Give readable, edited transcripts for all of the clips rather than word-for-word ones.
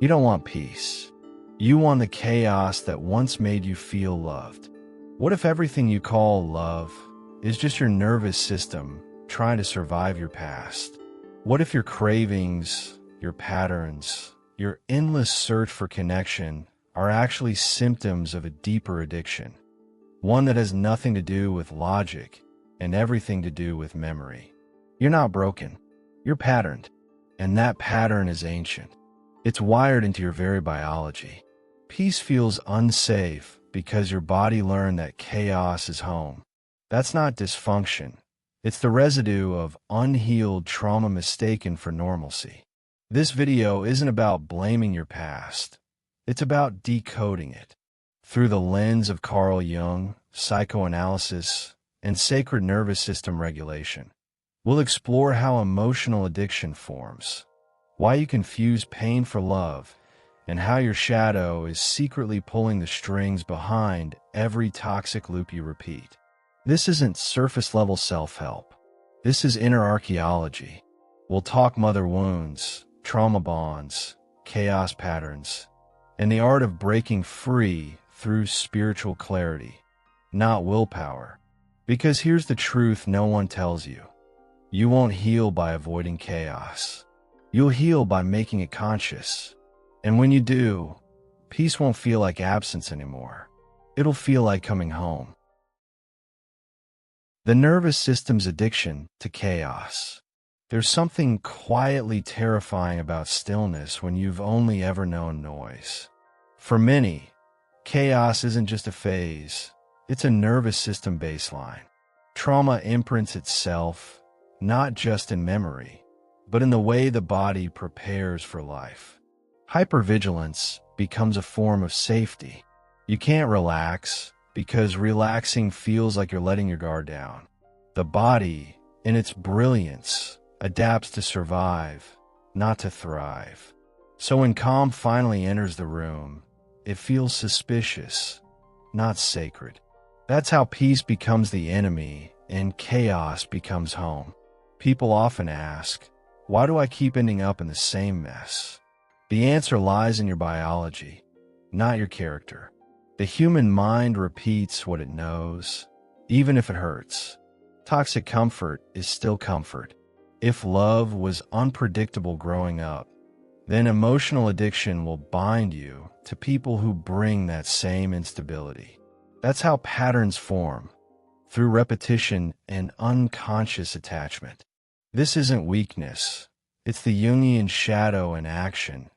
You don't want peace. You want the chaos that once made you feel loved. What if everything you call love is just your nervous system trying to survive your past? What if your cravings, your patterns, your endless search for connection are actually symptoms of a deeper addiction? One that has nothing to do with logic and everything to do with memory. You're not broken. You're patterned. And that pattern is ancient. It's wired into your very biology. Peace feels unsafe because your body learned that chaos is home. That's not dysfunction. It's the residue of unhealed trauma mistaken for normalcy. This video isn't about blaming your past. It's about decoding it. Through the lens of Carl Jung, psychoanalysis, and sacred nervous system regulation, we'll explore how emotional addiction forms, why you confuse pain for love, and how your shadow is secretly pulling the strings behind every toxic loop you repeat. This isn't surface-level self-help. This is inner archaeology. We'll talk mother wounds, trauma bonds, chaos patterns, and the art of breaking free through spiritual clarity, not willpower. Because here's the truth no one tells you. You won't heal by avoiding chaos. You'll heal by making it conscious. And when you do, peace won't feel like absence anymore. It'll feel like coming home. The nervous system's addiction to chaos. There's something quietly terrifying about stillness when you've only ever known noise. For many, chaos isn't just a phase, it's a nervous system baseline. Trauma imprints itself, not just in memory, but in the way the body prepares for life. Hypervigilance becomes a form of safety. You can't relax because relaxing feels like you're letting your guard down. The body, in its brilliance, adapts to survive, not to thrive. So when calm finally enters the room, it feels suspicious, not sacred. That's how peace becomes the enemy and chaos becomes home. People often ask, why do I keep ending up in the same mess? The answer lies in your biology, not your character. The human mind repeats what it knows, even if it hurts. Toxic comfort is still comfort. If love was unpredictable growing up, then emotional addiction will bind you to people who bring that same instability. That's how patterns form, through repetition and unconscious attachment. This isn't weakness. It's the Jungian shadow in action,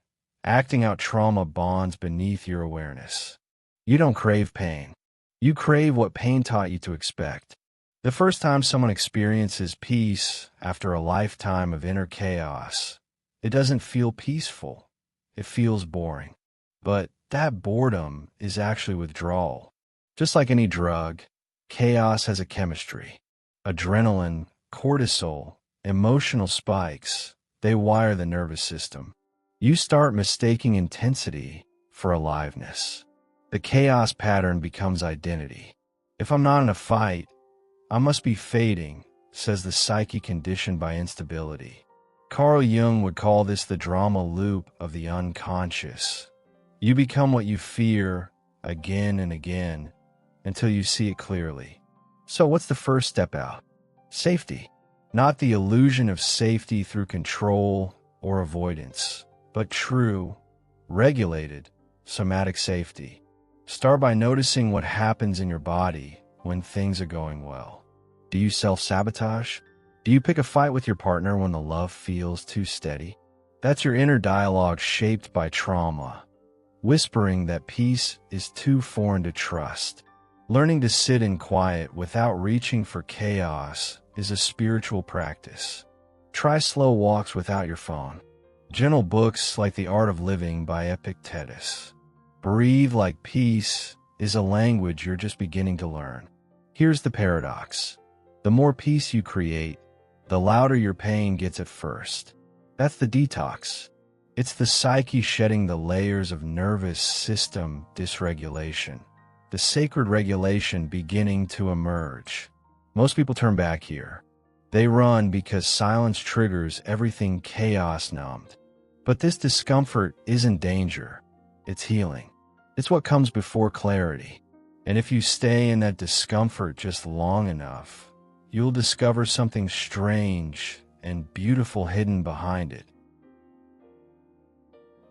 acting out trauma bonds beneath your awareness. You don't crave pain. You crave what pain taught you to expect. The first time someone experiences peace after a lifetime of inner chaos, it doesn't feel peaceful. It feels boring. But that boredom is actually withdrawal. Just like any drug, chaos has a chemistry. Adrenaline, cortisol, emotional spikes, they wire the nervous system. You start mistaking intensity for aliveness. The chaos pattern becomes identity. If I'm not in a fight, I must be fading, says the psyche conditioned by instability. Carl Jung would call this the drama loop of the unconscious. You become what you fear again and again until you see it clearly. So what's the first step out? Safety. Not the illusion of safety through control or avoidance, but true, regulated, somatic safety. Start by noticing what happens in your body when things are going well. Do you self-sabotage? Do you pick a fight with your partner when the love feels too steady? That's your inner dialogue shaped by trauma, whispering that peace is too foreign to trust. Learning to sit in quiet without reaching for chaos is a spiritual practice. Try slow walks without your phone. Gentle books like The Art of Living by Epictetus. Breathe like peace is a language you're just beginning to learn. Here's the paradox. The more peace you create, the louder your pain gets at first. That's the detox. It's the psyche shedding the layers of nervous system dysregulation. The sacred regulation beginning to emerge. Most people turn back here. They run because silence triggers everything chaos numbed. But this discomfort isn't danger, it's healing. It's what comes before clarity. And if you stay in that discomfort just long enough, you'll discover something strange and beautiful hidden behind it.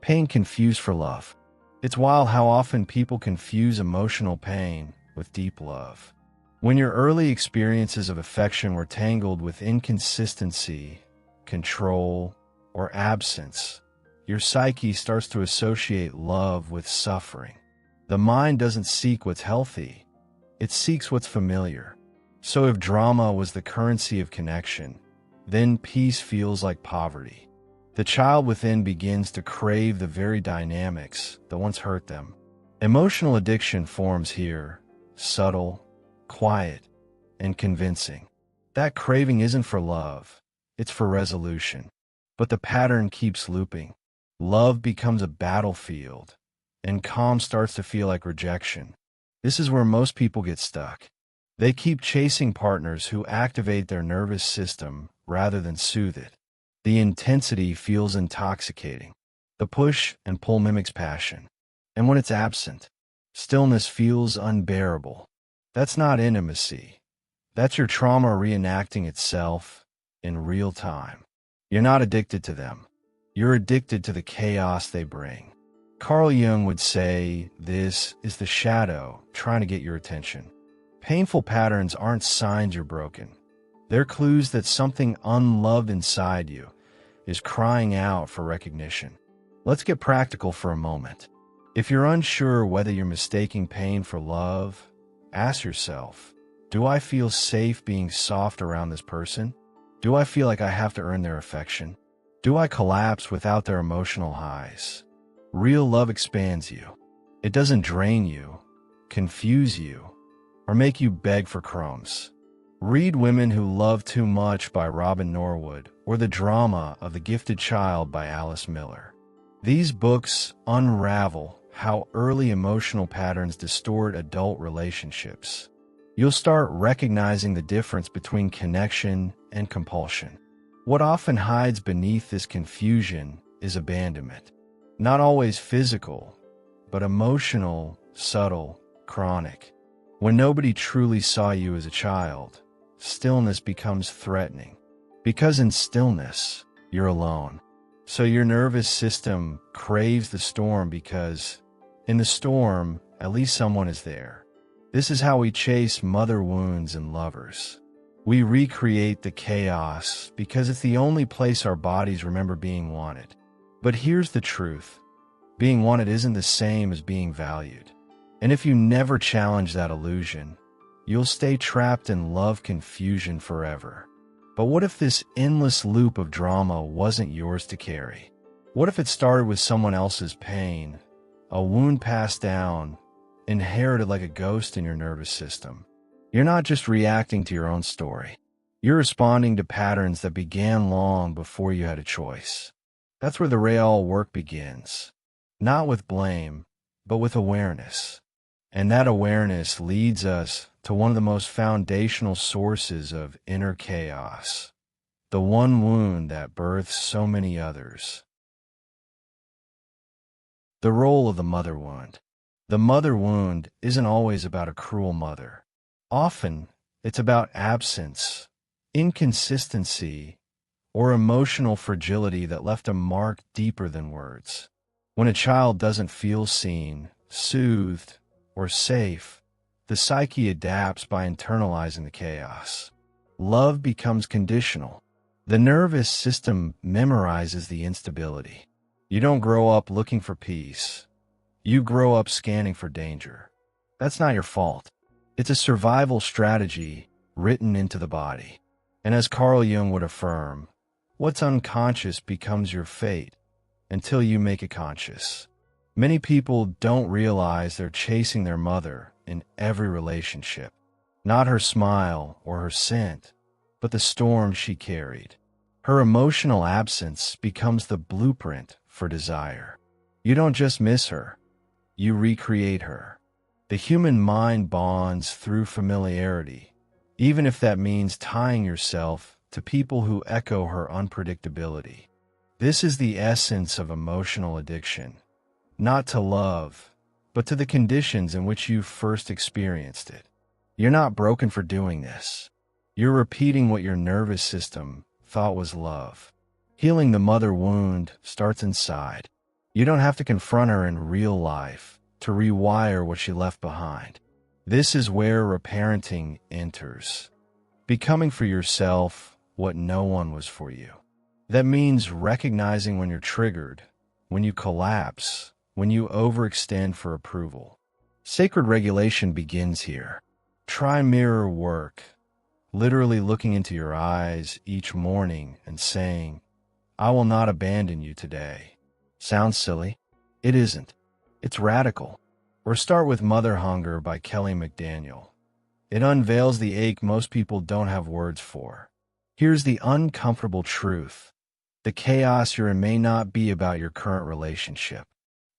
Pain confused for love. It's wild how often people confuse emotional pain with deep love. When your early experiences of affection were tangled with inconsistency, control, or absence, your psyche starts to associate love with suffering. The mind doesn't seek what's healthy, it seeks what's familiar. So if drama was the currency of connection, then peace feels like poverty. The child within begins to crave the very dynamics that once hurt them. Emotional addiction forms here, subtle, quiet, and convincing. That craving isn't for love, it's for resolution. But the pattern keeps looping. Love becomes a battlefield, and calm starts to feel like rejection. This is where most people get stuck. They keep chasing partners who activate their nervous system rather than soothe it. The intensity feels intoxicating. The push and pull mimics passion. And when it's absent, stillness feels unbearable. That's not intimacy. That's your trauma reenacting itself in real time. You're not addicted to them. You're addicted to the chaos they bring. Carl Jung would say this is the shadow trying to get your attention. Painful patterns aren't signs you're broken. They're clues that something unloved inside you is crying out for recognition. Let's get practical for a moment. If you're unsure whether you're mistaking pain for love, ask yourself, do I feel safe being soft around this person? Do I feel like I have to earn their affection? Do I collapse without their emotional highs? Real love expands you. It doesn't drain you, confuse you, or make you beg for crumbs. Read Women Who Love Too Much by Robin Norwood or The Drama of the Gifted Child by Alice Miller. These books unravel how early emotional patterns distort adult relationships. You'll start recognizing the difference between connection and compulsion. What often hides beneath this confusion is abandonment. Not always physical, but emotional, subtle, chronic. When nobody truly saw you as a child, stillness becomes threatening. Because in stillness, you're alone. So your nervous system craves the storm because, in the storm, at least someone is there. This is how we chase mother wounds and lovers. We recreate the chaos because it's the only place our bodies remember being wanted. But here's the truth. Being wanted isn't the same as being valued. And if you never challenge that illusion, you'll stay trapped in love confusion forever. But what if this endless loop of drama wasn't yours to carry? What if it started with someone else's pain, a wound passed down, inherited like a ghost in your nervous system? You're not just reacting to your own story. You're responding to patterns that began long before you had a choice. That's where the real work begins. Not with blame, but with awareness. And that awareness leads us to one of the most foundational sources of inner chaos, the one wound that births so many others. The role of the mother wound. The mother wound isn't always about a cruel mother. Often, it's about absence, inconsistency, or emotional fragility that left a mark deeper than words. When a child doesn't feel seen, soothed, or safe, the psyche adapts by internalizing the chaos. Love becomes conditional. The nervous system memorizes the instability. You don't grow up looking for peace. You grow up scanning for danger. That's not your fault. It's a survival strategy written into the body. And as Carl Jung would affirm, what's unconscious becomes your fate until you make it conscious. Many people don't realize they're chasing their mother in every relationship. Not her smile or her scent, but the storm she carried. Her emotional absence becomes the blueprint for desire. You don't just miss her, you recreate her. The human mind bonds through familiarity, even if that means tying yourself to people who echo her unpredictability. This is the essence of emotional addiction. Not to love, but to the conditions in which you first experienced it. You're not broken for doing this. You're repeating what your nervous system thought was love. Healing the mother wound starts inside. You don't have to confront her in real life to rewire what she left behind. This is where reparenting enters. Becoming for yourself what no one was for you. That means recognizing when you're triggered, when you collapse, when you overextend for approval. Sacred regulation begins here. Try mirror work, literally looking into your eyes each morning and saying, "I will not abandon you today." Sounds silly? It isn't. It's radical. Or start with Mother Hunger by Kelly McDaniel. It unveils the ache most people don't have words for. Here's the uncomfortable truth. The chaos you're in may not be about your current relationship.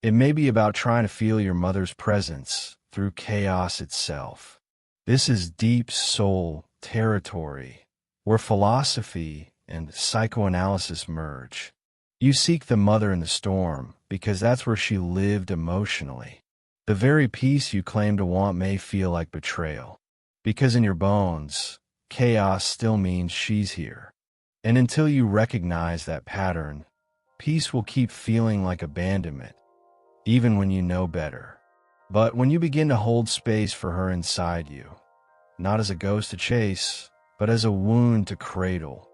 It may be about trying to feel your mother's presence through chaos itself. This is deep soul territory, where philosophy and psychoanalysis merge. You seek the mother in the storm because that's where she lived emotionally. The very peace you claim to want may feel like betrayal, because in your bones, chaos still means she's here. And until you recognize that pattern, peace will keep feeling like abandonment, even when you know better. But when you begin to hold space for her inside you, not as a ghost to chase, but as a wound to cradle,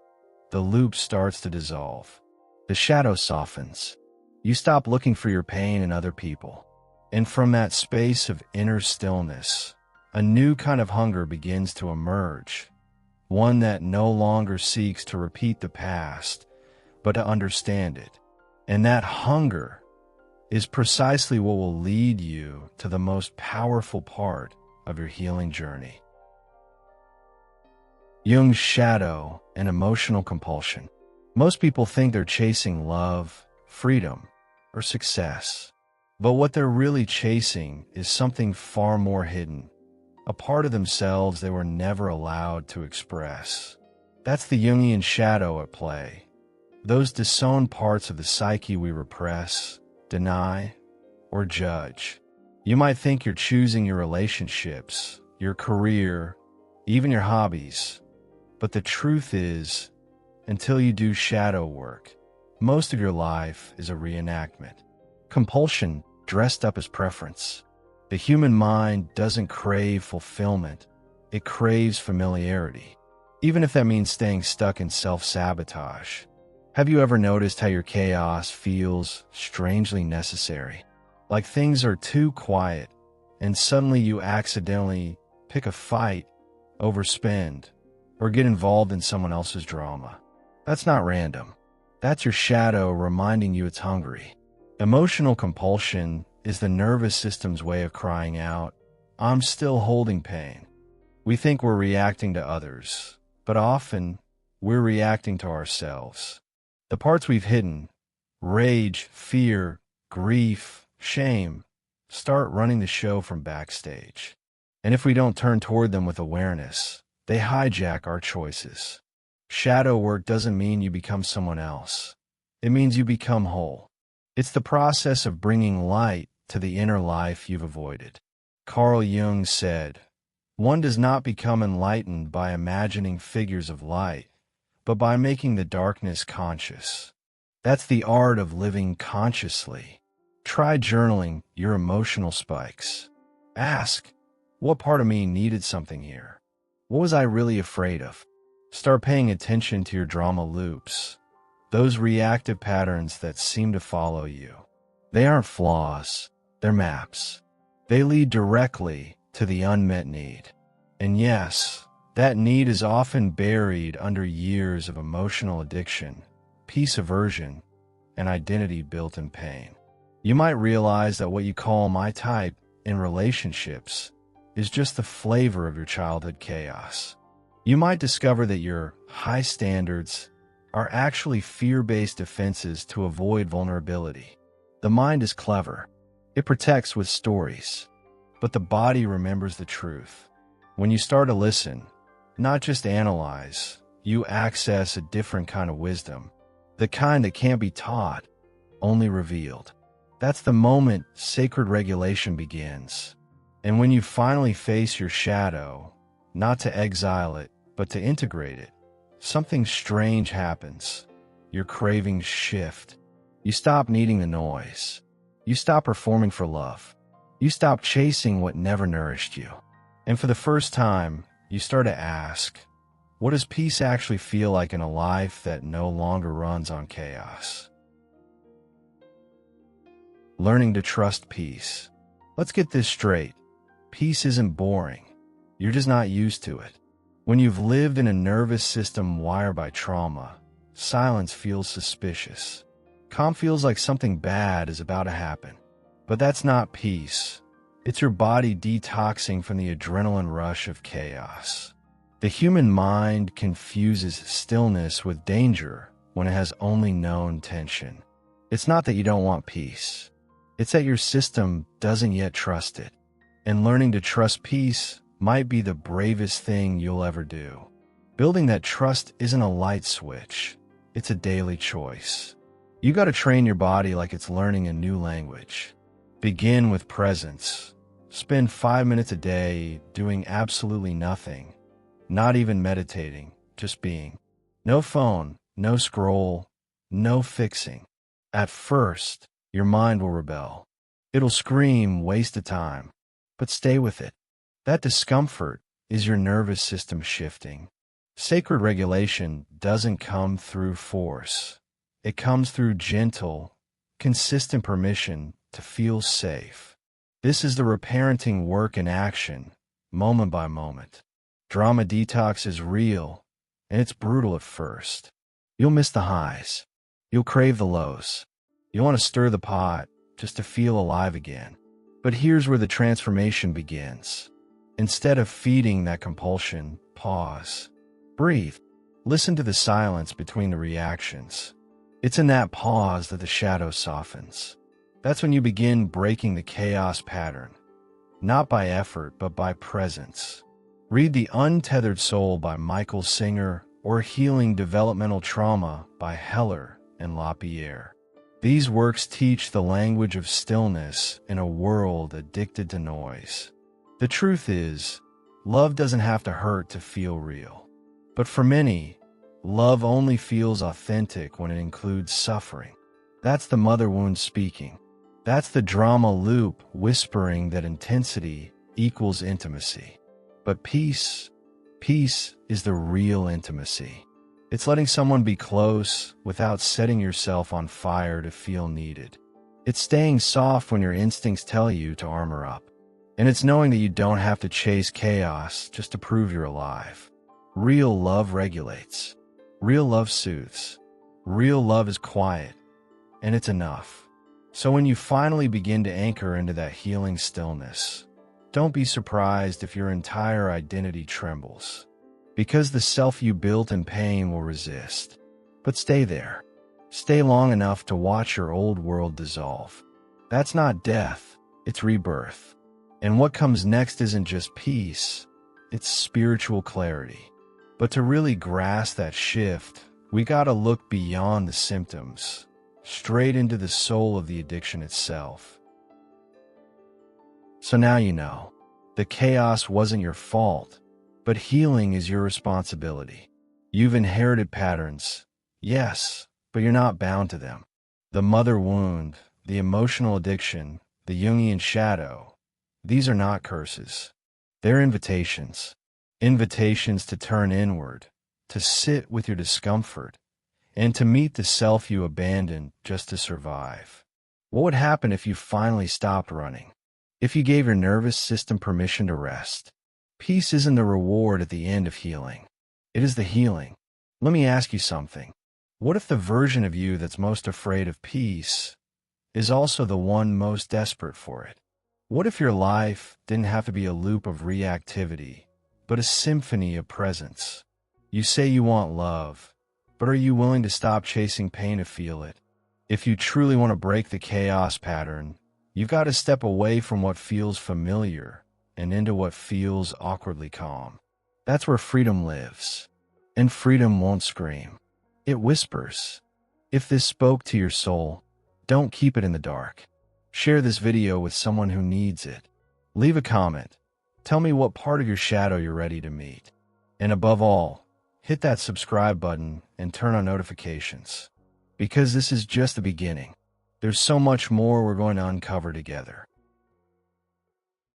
the loop starts to dissolve. The shadow softens. You stop looking for your pain in other people. And from that space of inner stillness, a new kind of hunger begins to emerge. One that no longer seeks to repeat the past, but to understand it. And that hunger is precisely what will lead you to the most powerful part of your healing journey. Jung's shadow and emotional compulsion. Most people think they're chasing love, freedom, or success. But what they're really chasing is something far more hidden, a part of themselves they were never allowed to express. That's the Jungian shadow at play. Those disowned parts of the psyche we repress, deny, or judge. You might think you're choosing your relationships, your career, even your hobbies. But the truth is, until you do shadow work, most of your life is a reenactment. Compulsion dressed up as preference. The human mind doesn't crave fulfillment. It craves familiarity, even if that means staying stuck in self-sabotage. Have you ever noticed how your chaos feels strangely necessary? Like things are too quiet, and suddenly you accidentally pick a fight, overspend, or get involved in someone else's drama. That's not random. That's your shadow reminding you it's hungry. Emotional compulsion is the nervous system's way of crying out, "I'm still holding pain." We think we're reacting to others, but often we're reacting to ourselves. The parts we've hidden, rage, fear, grief, shame, start running the show from backstage. And if we don't turn toward them with awareness, they hijack our choices. Shadow work doesn't mean you become someone else. It means you become whole. It's the process of bringing light to the inner life you've avoided. Carl Jung said, "One does not become enlightened by imagining figures of light, but by making the darkness conscious." That's the art of living consciously. Try journaling your emotional spikes. Ask, what part of me needed something here? What was I really afraid of? Start paying attention to your drama loops, those reactive patterns that seem to follow you. They aren't flaws, they're maps. They lead directly to the unmet need. And yes, that need is often buried under years of emotional addiction, peace aversion, and identity built in pain. You might realize that what you call my type in relationships is just the flavor of your childhood chaos. You might discover that your high standards are actually fear-based defenses to avoid vulnerability. The mind is clever. It protects with stories, but the body remembers the truth. When you start to listen, not just analyze, you access a different kind of wisdom, the kind that can't be taught, only revealed. That's the moment sacred regulation begins. And when you finally face your shadow, not to exile it, but to integrate it, something strange happens. Your cravings shift. You stop needing the noise. You stop performing for love. You stop chasing what never nourished you. And for the first time, you start to ask, what does peace actually feel like in a life that no longer runs on chaos? Learning to trust peace. Let's get this straight. Peace isn't boring. You're just not used to it. When you've lived in a nervous system wired by trauma, silence feels suspicious. Calm feels like something bad is about to happen. But that's not peace. It's your body detoxing from the adrenaline rush of chaos. The human mind confuses stillness with danger when it has only known tension. It's not that you don't want peace. It's that your system doesn't yet trust it. And learning to trust peace might be the bravest thing you'll ever do. Building that trust isn't a light switch. It's a daily choice. You got to train your body like it's learning a new language. Begin with presence. Spend 5 minutes a day doing absolutely nothing. Not even meditating, just being. No phone, no scroll, no fixing. At first, your mind will rebel. It'll scream, waste of time. But stay with it. That discomfort is your nervous system shifting. Sacred regulation doesn't come through force. It comes through gentle, consistent permission to feel safe. This is the reparenting work in action, moment by moment. Drama detox is real, and it's brutal at first. You'll miss the highs. You'll crave the lows. You'll want to stir the pot just to feel alive again. But here's where the transformation begins. Instead of feeding that compulsion, pause. Breathe. Listen to the silence between the reactions. It's in that pause that the shadow softens. That's when you begin breaking the chaos pattern. Not by effort, but by presence. Read The Untethered Soul by Michael Singer or Healing Developmental Trauma by Heller and LaPierre. These works teach the language of stillness in a world addicted to noise. The truth is, love doesn't have to hurt to feel real. But for many, love only feels authentic when it includes suffering. That's the mother wound speaking. That's the drama loop whispering that intensity equals intimacy. But peace is the real intimacy. It's letting someone be close without setting yourself on fire to feel needed. It's staying soft when your instincts tell you to armor up. And it's knowing that you don't have to chase chaos just to prove you're alive. Real love regulates. Real love soothes. Real love is quiet. And it's enough. So when you finally begin to anchor into that healing stillness, don't be surprised if your entire identity trembles. Because the self you built in pain will resist. But stay there. Stay long enough to watch your old world dissolve. That's not death, it's rebirth. And what comes next isn't just peace, it's spiritual clarity. But to really grasp that shift, we gotta look beyond the symptoms, straight into the soul of the addiction itself. So now you know, the chaos wasn't your fault. But healing is your responsibility. You've inherited patterns, yes, but you're not bound to them. The mother wound, the emotional addiction, the Jungian shadow, these are not curses. They're invitations. Invitations to turn inward, to sit with your discomfort, and to meet the self you abandoned just to survive. What would happen if you finally stopped running? If you gave your nervous system permission to rest? Peace isn't the reward at the end of healing. It is the healing. Let me ask you something. What if the version of you that's most afraid of peace is also the one most desperate for it? What if your life didn't have to be a loop of reactivity, but a symphony of presence? You say you want love, but are you willing to stop chasing pain to feel it? If you truly want to break the chaos pattern, you've got to step away from what feels familiar and into what feels awkwardly calm. That's where freedom lives. And freedom won't scream. It whispers. If this spoke to your soul, don't keep it in the dark. Share this video with someone who needs it. Leave a comment. Tell me what part of your shadow you're ready to meet. And above all, hit that subscribe button and turn on notifications. Because this is just the beginning. There's so much more we're going to uncover together.